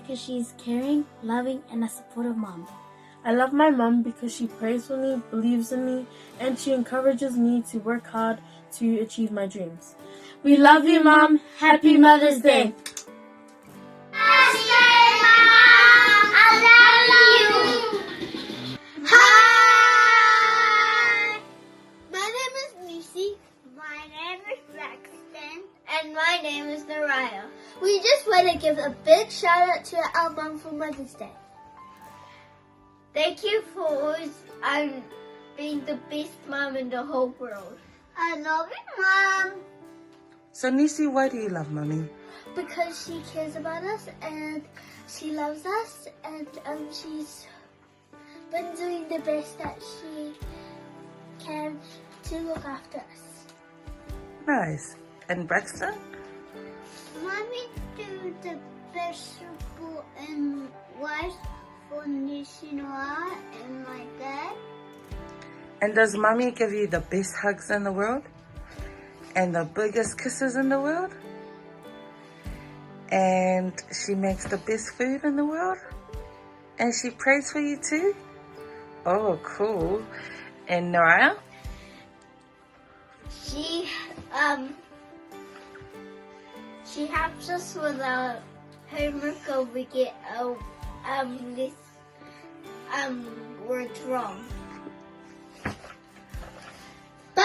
because she's caring, loving, and a supportive mom. I love my mom because she prays for me, believes in me, and she encourages me to work hard to achieve my dreams. We love you, Mom. Happy Mother's Day. Hi! My name is Nissi. My name is Braxton. And my name is Neriah. We just want to give a big shout out to our mom for Mother's Day. Thank you for always being the best mom in the whole world. I love you, Mom. So Nissi, why do you love Mummy? Because she cares about us and she loves us and she's been doing the best that she can to look after us. Nice. And Braxton? Mommy do the best support and wife for Nissi and my dad. And does Mummy give you the best hugs in the world? And the biggest kisses in the world? And she makes the best food in the world? And she prays for you too? Oh, cool. And Neriah? She helps us with our homework or we get words wrong. Bye!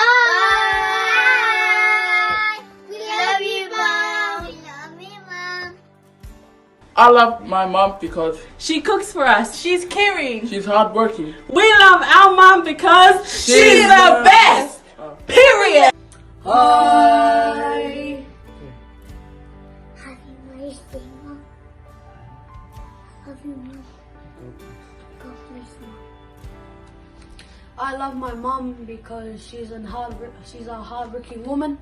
We love you, Mom! We love you, Mom! I love my mom because she cooks for us. She's caring. she's hardworking. We love our mom because she's the best. Period. Hi. Happy Mother's Day, Mom. Love you, Mom. God bless Mom. I love my mom because she's a hardworking woman,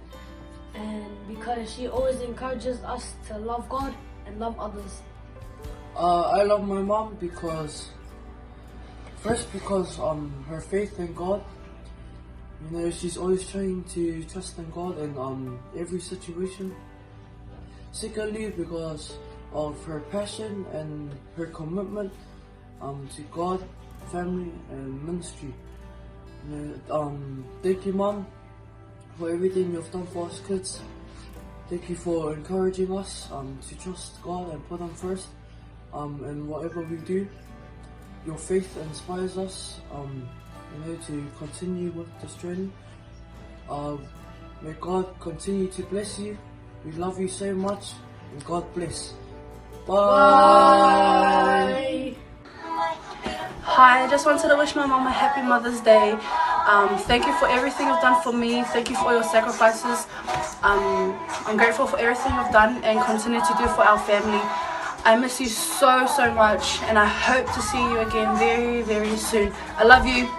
and because she always encourages us to love God and love others. I love my mom because her faith in God. You know, she's always trying to trust in God in every situation. Secondly, because of her passion and her commitment to God, family, and ministry. You know, thank you, Mom, for everything you've done for us kids. Thank you for encouraging us to trust God and put Him first. And whatever we do, your faith inspires us, to continue with this journey. May God continue to bless you. We love you so much, and God bless. Bye. Hi, I just wanted to wish my mom a happy Mother's Day. Thank you for everything you've done for me. Thank you for all your sacrifices. I'm grateful for everything you've done and continue to do for our family. I miss you so much, and I hope to see you again very, very soon. I love you.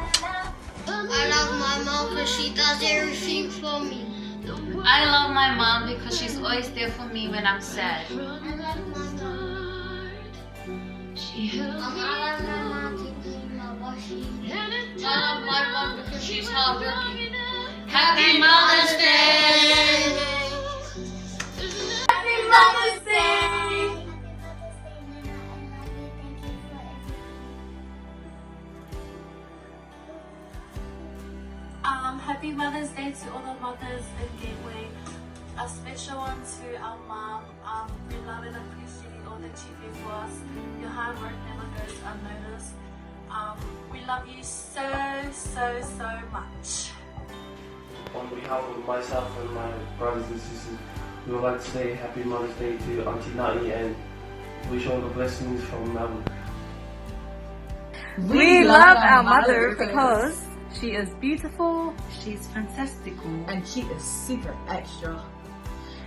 I love my mom because she does everything for me. I love my mom because she's always there for me when I'm sad. I love my mom. I love my mom to clean my washing. I love my mom because she's hardworking. Happy Mother's Day! Happy Mother's Day! Happy Mother's Day to all the mothers in Gateway. A special one to our mom. We love and appreciate all that you do for us. Your hard work never goes unnoticed. We love you so much. On behalf of myself and my brothers and sisters, we would like to say Happy Mother's Day to Auntie Nati and wish all the blessings from Melbourne. We love our mother because she is beautiful, she's fantastical, and she is super extra.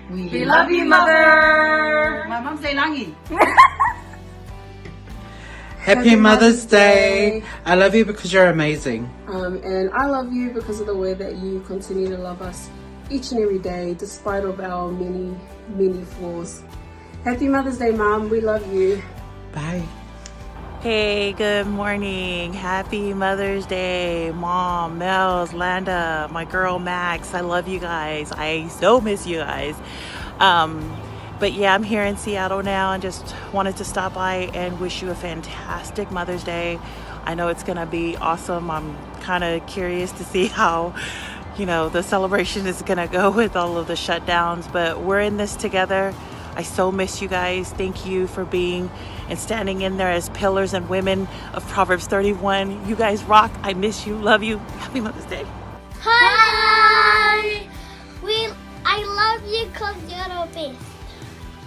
We love you, Mother! My mum's Langi. Happy Mother's Day. I love you because you're amazing. And I love you because of the way that you continue to love us each and every day, despite of our many flaws. Happy Mother's Day, Mom. We love you. Bye. Hey, good morning. Happy Mother's Day, Mom, Mels, Landa, my girl Max. I love you guys. I so miss you guys. But yeah, I'm here in Seattle now and just wanted to stop by and wish you a fantastic Mother's Day. I know it's gonna be awesome. I'm kind of curious to see how, you know, the celebration is gonna go with all of the shutdowns, but we're in this together. I so miss you guys. Thank you for being and standing in there as pillars and women of Proverbs 31. You guys rock. I miss you. Love you. Happy Mother's Day. Hi! I love you because you're the best.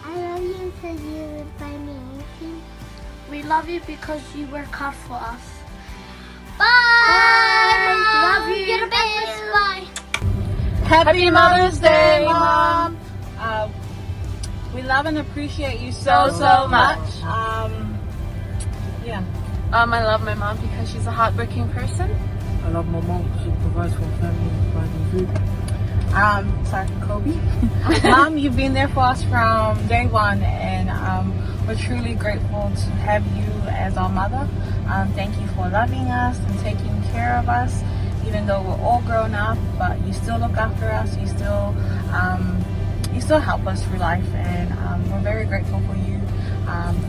I love you because you buy me anything. We love you because you work hard for us. Bye! Love you. You're the best. Bye! Happy Mother's Day, Mom! We love and appreciate you so much. I love my mom because she's a hardworking person. I love my mom because she provides for family and providing food. Sorry, Kobe. Mom, you've been there for us from day one, and we're truly grateful to have you as our mother. Thank you for loving us and taking care of us, even though we're all grown up. But you still look after us. You still help us through life, and we're very grateful for you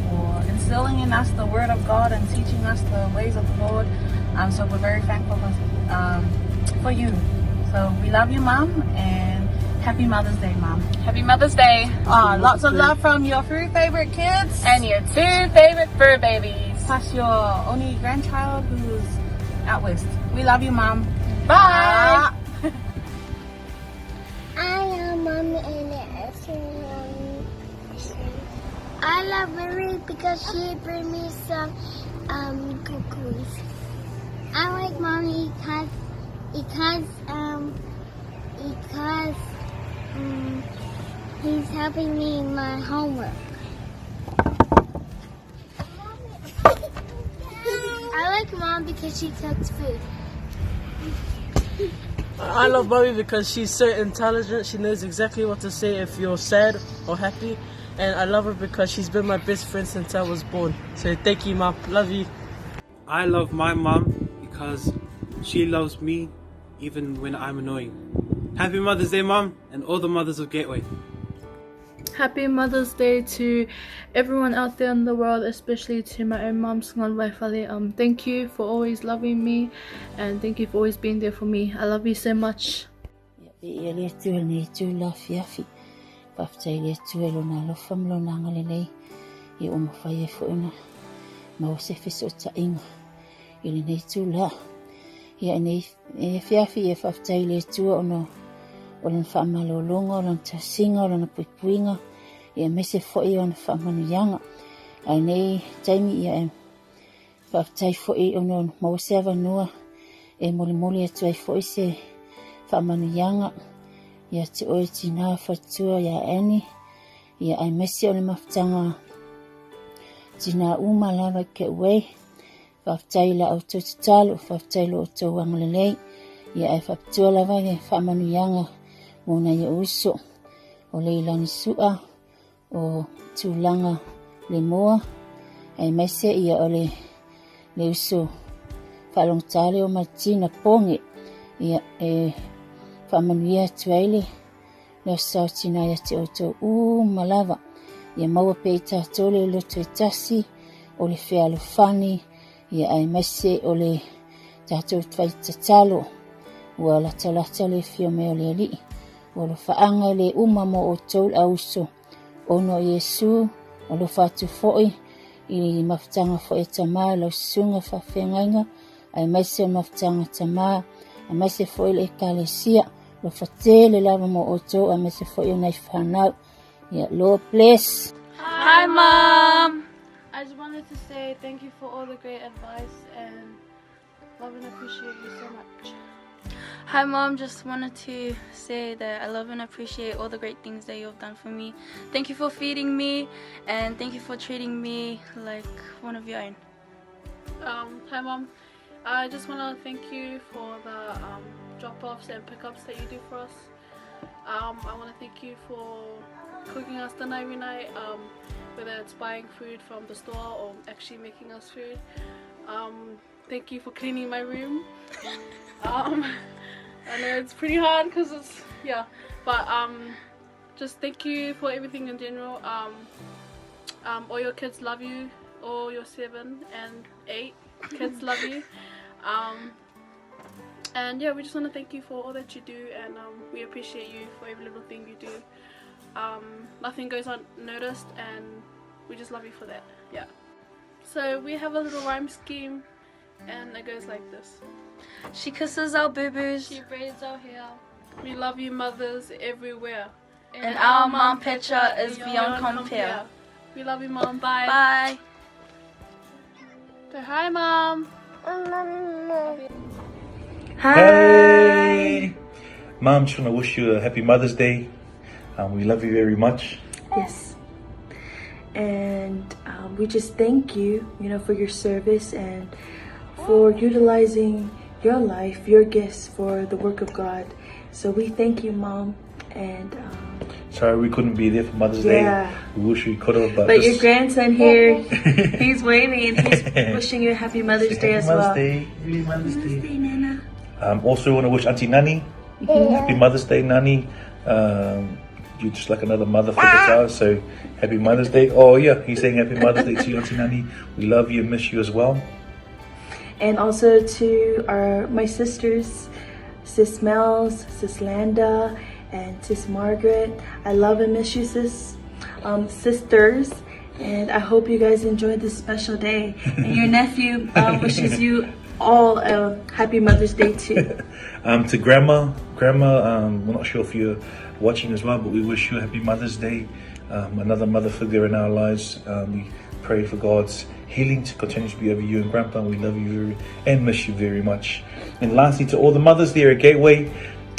for instilling in us the Word of God and teaching us the ways of the Lord. So we're very thankful for you. So we love you, Mom, and happy Mother's Day, Mom. Happy Mother's Day. Lots of love from your 3 favorite kids. And your 2 favorite fur babies. Plus your only grandchild who's out west. We love you, Mom. Bye. I love Mommy and I love Mary because she brings me some cookies. I like Mommy because he's helping me in my homework. I like Mom because she cooks food. I love Mommy because she's so intelligent. She knows exactly what to say if you're sad or happy. And I love her because she's been my best friend since I was born. So thank you, Mom. Love you. I love my mom because she loves me even when I'm annoying. Happy Mother's Day, Mom, and all the mothers of Gateway. Happy Mother's Day to everyone out there in the world, especially to my own mom, Vaifale. Thank you for always loving me, and thank you for always being there for me. I love you so much. O le whaamalolonga, o le tasinga, o le puipuinga, ia mese fo'i o le whaamanuianga. Ai nei taimi ia e whaatai fo'i o no mawase awanua e moli atu ai fo'i se whaamanuianga. Ia te oe tina whatua ia eni, ia ai mese o le mawhtanga tina umalawa ke ue, whaatai la au tōtalo, whaatai lo o tō Nila-Lei, ia ai whaatua lawa ia whaamanuianga. Mona ia uso o leilani sua o tūlanga le moa ai mese ia o le uso whalongtale o Martina Ponge ia e whamanuia tuaile leo sao tina ia te oto malawa ia maua pe tātole loto e tasi o le whealofani ia ai mese o le tātou twaitatalo ua lata le fio meo le alii. O lo whaanga le mo o tōl auso. Ono Yesu, o lo whatu fo'i, i mawhtanga fo'i tamā, lau sunga whawhengainga, ai maise o mawhtanga tamā, ai maise fo'i le ekalesia, lo whate le lava mo o tō, ai maise fo'i o nei whanau. Yeah, Lord bless. Hi, Mom! I just wanted to say thank you for all the great advice and love and appreciate you so much. Hi Mom, just wanted to say that I love and appreciate all the great things that you've done for me. Thank you for feeding me and thank you for treating me like one of your own. Hi Mom, I just want to thank you for the drop-offs and pickups that you do for us. I want to thank you for cooking us dinner every night, whether it's buying food from the store or actually making us food. Thank you for cleaning my room. I know it's pretty hard because it's, yeah, but just thank you for everything in general. All your kids love you. All your 7 and 8 kids love you. And yeah, we just want to thank you for all that you do, and we appreciate you for every little thing you do. Nothing goes unnoticed, and we just love you for that. Yeah. So we have a little rhyme scheme, and it goes like this. She kisses our boo-boos. She braids our hair. We love you mothers everywhere. And our mom picture is beyond compare. We love you, Mom. Bye. Bye. Say hi, Mom. Hi. Mom, just want to wish you a happy Mother's Day. We love you very much. Yes. And we just thank you, for your service and for utilizing your life, your gifts for the work of God. So we thank you, Mom. And sorry we couldn't be there for Mother's Day. We wish we could have, but your grandson here, he's waving and he's wishing you a happy Mother's Day as well. Happy Mother's Day, Nana. Also want to wish Auntie Nani happy Mother's Day, Nani. You're just like another mother for the child, so happy Mother's Day. Oh yeah, he's saying happy Mother's Day to you, Auntie Nani. We love you and miss you as well. And also to my sisters, Sis Mel's, Sis Landa, and Sis Margaret. I love and miss you, sisters. And I hope you guys enjoyed this special day. And your nephew wishes you all a happy Mother's Day too. To Grandma, we're not sure if you're watching as well, but we wish you a happy Mother's Day. Another mother figure in our lives. We pray for God's healing to continue to be over you and Grandpa. We love you and miss you very much. And lastly, to all the mothers there at Gateway,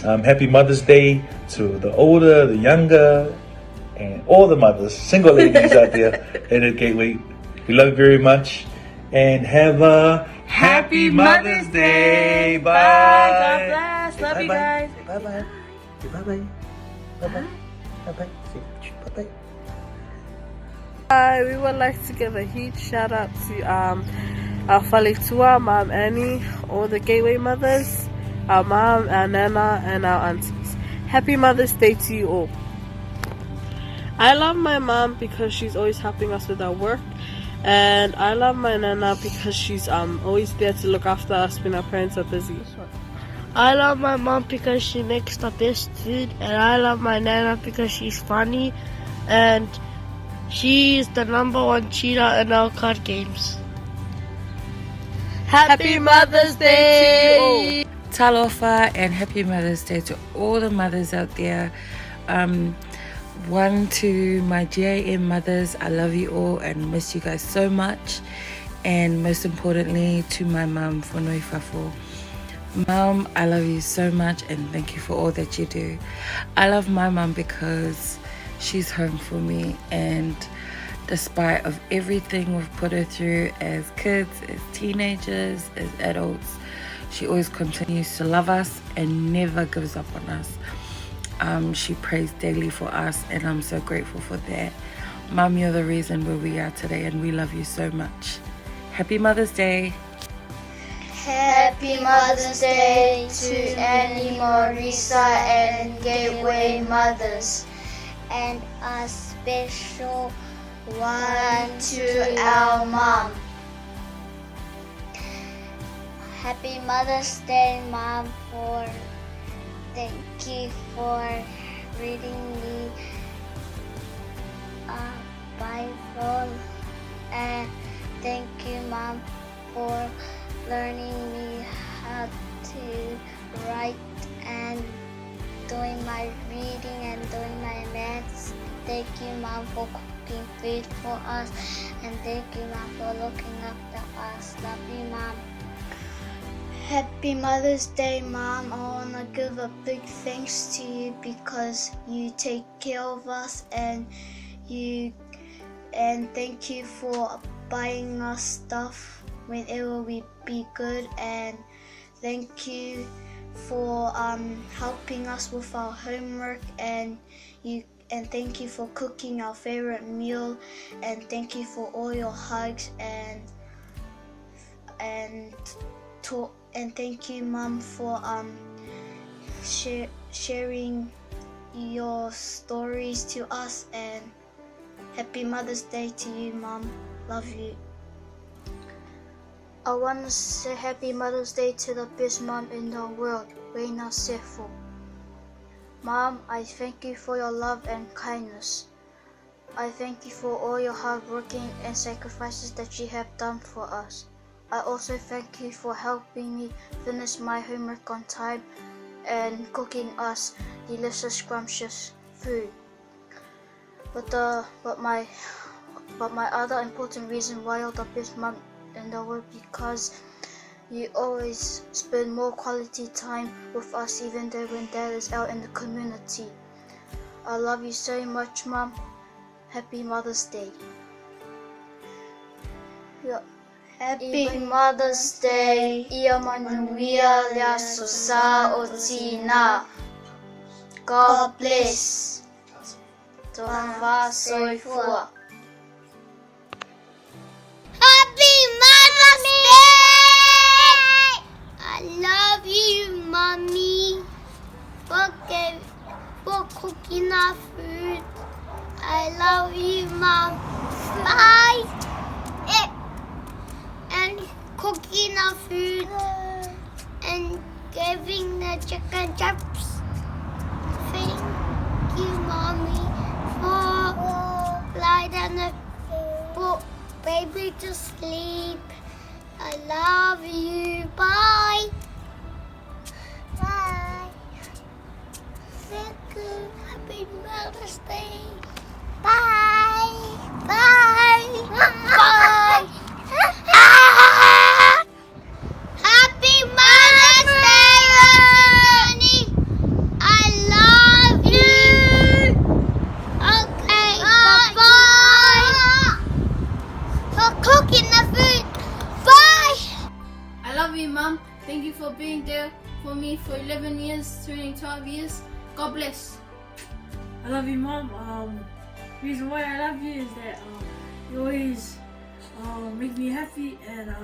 happy Mother's Day to the older, the younger, and all the mothers, single ladies out there at Gateway. We love you very much, and have a happy Mother's Day. Bye. God bless. Love you guys. Bye bye. Bye bye. Bye bye. Bye bye. Bye bye. Hi, we would like to give a huge shout out to our Faletua, Mom Annie, all the Gateway mothers, our mom, our nana, and our aunties. Happy Mother's Day to you all. I love my mom because she's always helping us with our work, and I love my nana because she's always there to look after us when our parents are busy. I love my mom because she makes the best food, and I love my nana because she's funny, and she's the #1 cheater in our card games. Happy Mother's Day to you all. Talofa and happy Mother's Day to all the mothers out there. One to my GAM mothers, I love you all and miss you guys so much. And most importantly, to my mum, Whanui Fafo. Mum, I love you so much and thank you for all that you do. I love my mum because she's home for me, and despite of everything we've put her through as kids, as teenagers, as adults, she always continues to love us and never gives up on us. She prays daily for us, and I'm so grateful for that. Mum, you're the reason where we are today, and we love you so much. Happy Mother's Day. Happy Mother's Day to Annie, Morisa, and Gateway mothers. And a special one to our mom. Happy Mother's Day, Mom, thank you for reading me a Bible, and thank you, Mom, for learning me how to write and doing my reading and doing my maths. Thank you, Mom, for cooking food for us, and thank you, Mom, for looking after us. Love you, Mom. Happy Mother's Day, Mom. I want to give a big thanks to you because you take care of us, and thank you for buying us stuff whenever we be good, and thank you for helping us with our homework, and thank you for cooking our favorite meal, and thank you for all your hugs and thank you, Mom, for sharing your stories to us, and happy Mother's Day to you, Mom. Love you. I want to say happy Mother's Day to the best mom in the world, Morisa Sefo. Mom, I thank you for your love and kindness. I thank you for all your hard working and sacrifices that you have done for us. I also thank you for helping me finish my homework on time and cooking us delicious, scrumptious food. But my other important reason why you're the best mom in the world, because you always spend more quality time with us, even though when Dad is out in the community. I love you so much, Mom. Happy Mother's Day. Happy Mother's Day. Ia Manuia le Aso Sa o Tinā. God bless. Tōna soifua. Happy Mother's Day! I love you, Mommy, for cooking our food. I love you, Mom. Bye. And cooking our food and giving the chicken chops. Thank you, Mommy, for lying down the put baby to sleep. I love you. Bye. Bye. Thank you. Happy Mother's Day. Bye. Bye. Bye. Happy Mother's Day, Asini. I love you. Okay, bye-bye. For cooking the food. Bye. I love you, Mom. Thank you for being there for me for 11 years, turning 12 years. God bless. I love you, Mom. Reason why I love you is that you always make me happy and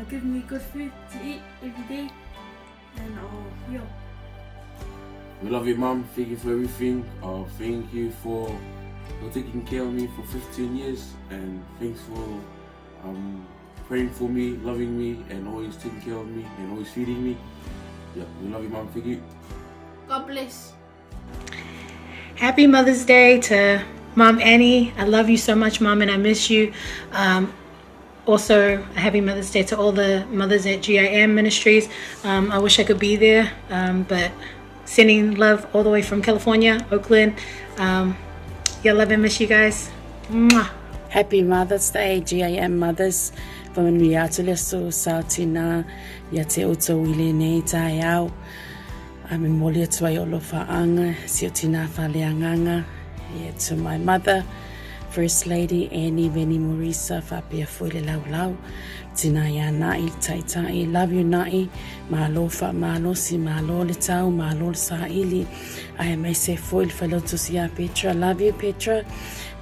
give me good food to eat every day. And yeah. We love you, Mom. Thank you for everything. Thank you for taking care of me for 15 years, and thanks for praying for me, loving me, and always taking care of me and always feeding me. Yeah, we love you, Mom. Thank you. God bless. Happy Mother's Day to Mom Annie. I love you so much, Mom, and I miss you. Also, a happy Mother's Day to all the mothers at GIM Ministries. I wish I could be there, but sending love all the way from California, Oakland. Yeah, love and miss you guys. Mwah. Happy Mother's Day, GIM Mothers. Manuia le Aso Sa Tinā Gateway nei Taiao. I'm in Molia Taiupu Faanga, Sio Tinā Faleanganga. Yeah, to my mother, First Lady Annie Veni Morisa Fapia Fuile Lau Lau. Tinā Nai Tai. Love you, Nai. Malo fa malo si malo le tau malo Saili. I am Sefo fellow to see Petra. Love you, Petra.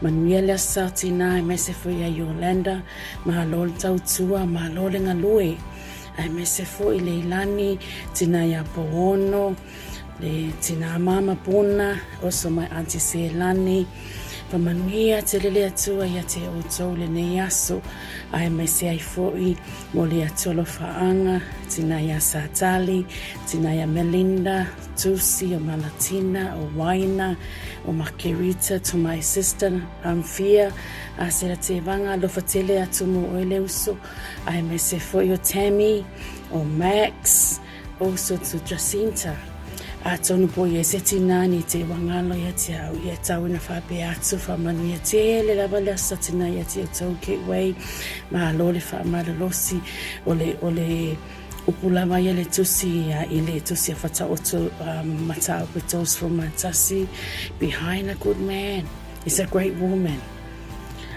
Manuia le Aso Sa Tinā Sefo ya Yolanda. Malo le tau tua malo le ngalue. I Sefo Leilani. Tinā Poono. Le Tinā Mama Puna. Also my auntie Selani. Manuia telele atua ya te oto le nei aso ai mai se ai foi mo le atolo faanga Tinā Satali, Tinā Melinda, Tusi o Malatina o Waina o Margarita, to my sister Fia a se la te vanga lo fatele atu mo oile uso ai mai se foi o Tammy o Max, also to Jacinta. Atonu po ye setina ni te wangalo ya te au ye tau na whape atu whamanu ya te le lava le satina ya te Nila-Lei Gateway ma lole whamalolosi ole upulawa ya le tusi ya ile tusi ya whata oto mata with those from Matasi. Behind a good man is a great woman.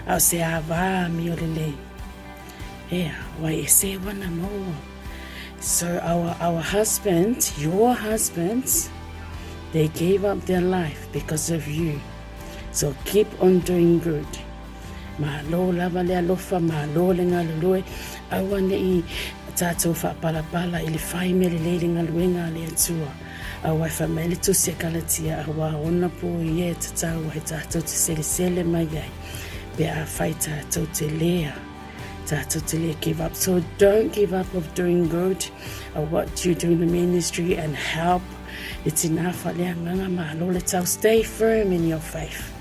Au se awa mi olele. Yeah, wai e se wana mo. So our husbands, your husbands, they gave up their life because of you. So keep on doing good. Ma lo lava le alofa, ma lo le ngalului. Awane I Tātou whapalapala i le whai me le leilinga luenga le atua. A Vaifale le to se kalatia a wa ona po i e tatau he tātou te sele mai ai. Be a whai tātou te lea. Tātou te lea give up. So don't give up of doing good or what you do in the ministry and help. It's enough. Stay firm in your faith.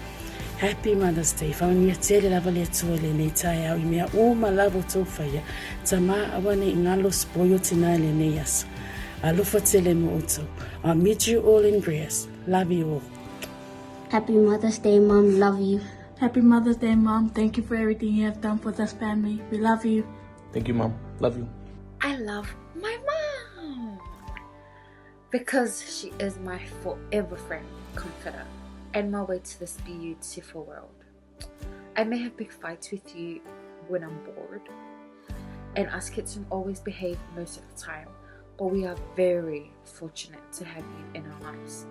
Happy Mother's Day. Whaunia tere lava le atua le nei tai au I mea o malavo tō whaia. Tama awane I ngalo spoyo tina le nei aso. Alofa tele mo oto. I'll meet you all in prayers. Love you all. Happy Mother's Day, Mom. Love you. Happy Mother's Day, Mom. Thank you for everything you have done for this family. We love you. Thank you, Mom. Love you. I love my mom because she is my forever friend, comforter, and my way to this beautiful world. I may have big fights with you when I'm bored, and us kids don't always behave most of the time, but we are very fortunate to have you in our lives.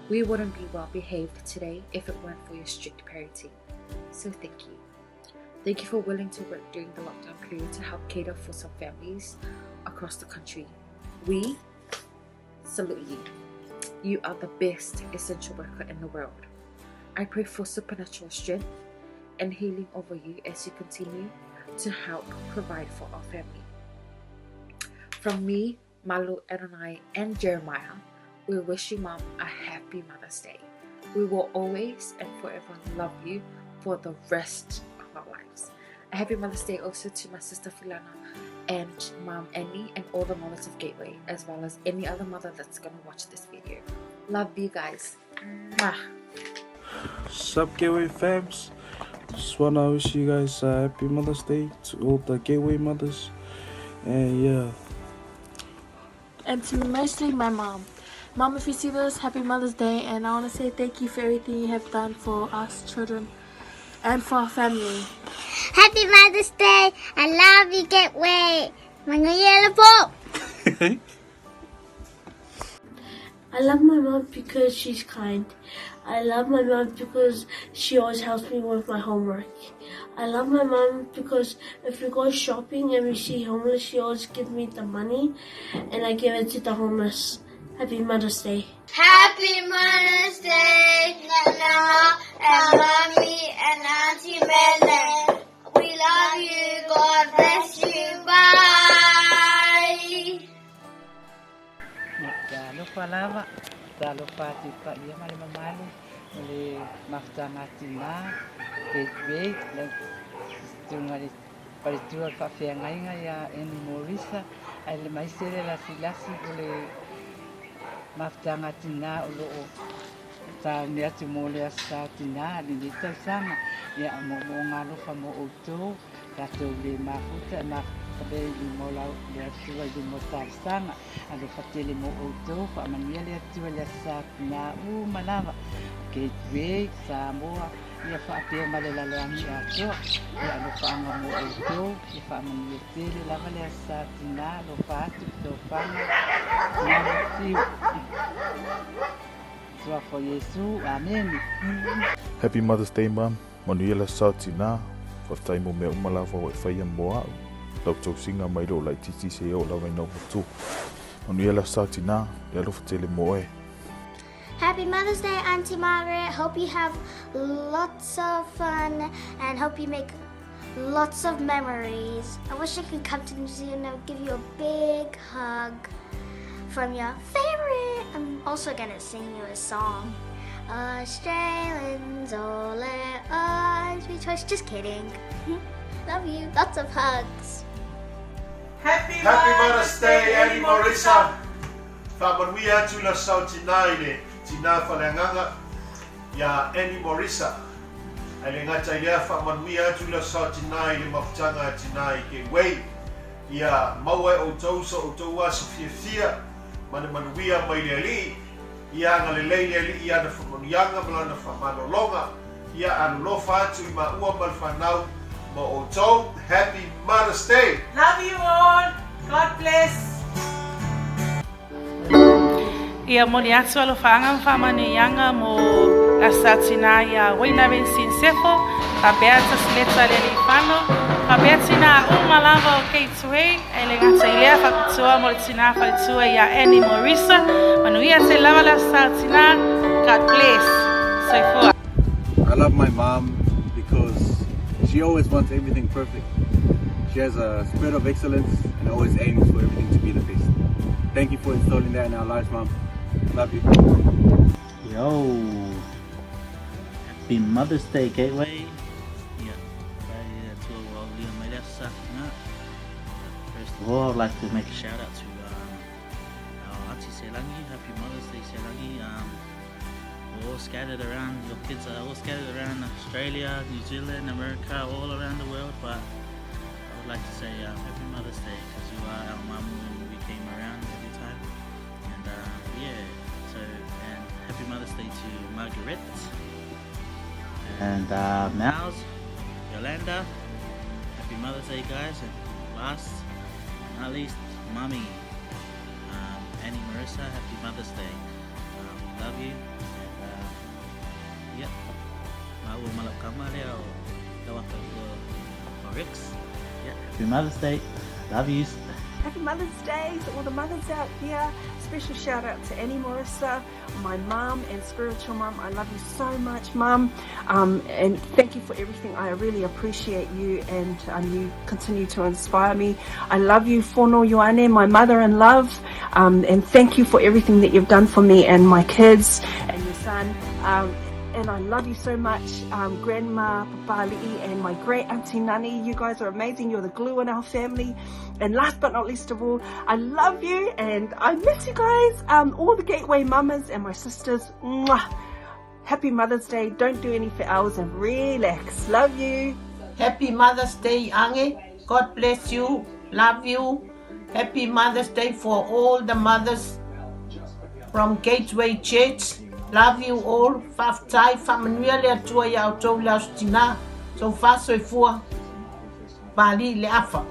We wouldn't be well behaved today if it weren't for your strict parenting. So thank you. Thank you for willing to work during the lockdown period to help cater for some families across the country. We salute you. You are the best essential worker in the world. I pray for supernatural strength and healing over you as you continue to help provide for our family. From me, Malu, Adonai, and Jeremiah, we wish you, Mom, a happy Mother's Day. We will always and forever love you for the rest of our lives. A happy Mother's Day also to my sister Filana and Mom Annie and all the mothers of Gateway, as well as any other mother that's gonna watch this video. Love you guys. Mwah. Sup Gateway fams, just wanna wish you guys a happy Mother's Day to all the Gateway mothers, and yeah. And to mostly my mom. Mom, if you see this, happy Mother's Day, and I want to say thank you for everything you have done for us children and for our family. Happy Mother's Day. I love you, Gateway. Manuia le Aso Sa. I love my mom because she's kind. I love my mom because she always helps me with my homework. I love my mom because if we go shopping and we see homeless, she always gives me the money and I give it to the homeless. Happy Mother's Day. Happy Mother's Day, Nana and Mommy and Auntie Mele. We love you. God bless you. Bye. Lupa lava, lupa tika ia mali mamalu, mali maftanga tina, Gateway, tungali paritua fafiangainga ya en Morisa, ale maisere la silasi bole maftanga tina ulo ta niatu mole asa tina ni tasanga ya mo ngalufa mo auto kato le mafuta na Kabe mola le atua i motar sanga alo fatele mo auto fa Manuia le atua le Asa na malava Gateway Samoa ia fa pe male la langi ato ia alo fa anga mo auto ia fa Manuia tele lava le Asa na lo fa to fanga for Yesu amen. Happy Mother's Day, Mom. Manuia le Aso Sa for time mo me malava o fai moa. Dr. Singa Mairo like Titi say all I know too. Manuia le Aso Sa le alo fatele mo Happy Mother's Day, Auntie Margaret. Hope you have lots of fun and hope you make lots of memories. I wish I could come to New Zealand and give you a big hug from your favorite. I'm also gonna sing you a song. Australians all let us rejoice. Just kidding. Love you. Lots of hugs. Happy Mother's Day, Annie Morisa. Manuia le Aso Sa Tina Falanganga ya Annie Morisa. Ale ngata ia Manuia le Aso Sa le maftanga tina I Gateway. Ya maua o tausa o taua sofia Manuia mai le ali. Ia ngalelei le ali ia na famanianga malana famalolonga. Ia anulofa atu I maua malfanau. Happy Mother's Day. Love you all. God bless. Ia moni atu alofanga mfamanianga mo la satina ya Waina Sefo, a beata sleta le lifano. Fabetina Umalavo Gateway, Elegantia Fatua Mortina Fatua Ya Eni Morisa, Manuia le Aso Sa. God bless. Sefo. I love my mom because she always wants everything perfect. She has a spirit of excellence and always aims for everything to be the best. Thank you for installing that in our lives, Mom. Love you. Yo, happy Mother's Day, Gateway. First of all, I'd like to make a shout out to our Auntie Selangi. Happy Mother's Day, Selangi. We're all scattered around, your kids are all scattered around Australia, New Zealand, America, all around the world, but I would like to say happy Mother's Day, because you are our mum when we came around every time. And and happy Mother's Day to Margaret and Mouse, Yolanda. Happy Mother's Day, guys. And last but not least, Mommy, Annie Marissa, happy Mother's Day. Love you. Yep. Mau malap kamar ya, tawag ko Rex. Yeah. Happy Mother's Day. Love you. Happy Mother's Day to all the mothers out here. Special shout out to Annie Morisa, my mum and spiritual mum. I love you so much, Mum. And thank you for everything. I really appreciate you, and you continue to inspire me. I love you, Fono Ioane, my mother in love. And thank you for everything that you've done for me and my kids and your son. And I love you so much, Grandma, Papa Li'i, and my great Auntie Nani. You guys are amazing. You're the glue in our family. And last but not least of all, I love you and I miss you guys. All the Gateway mamas and my sisters. Mwah. Happy Mother's Day. Don't do any for hours and relax. Love you. Happy Mother's Day, Ange. God bless you. Love you. Happy Mother's Day for all the mothers from Gateway Church. Love you all. Faftai, Manuia le Aso Sa, so fast so far. Bali le Afa.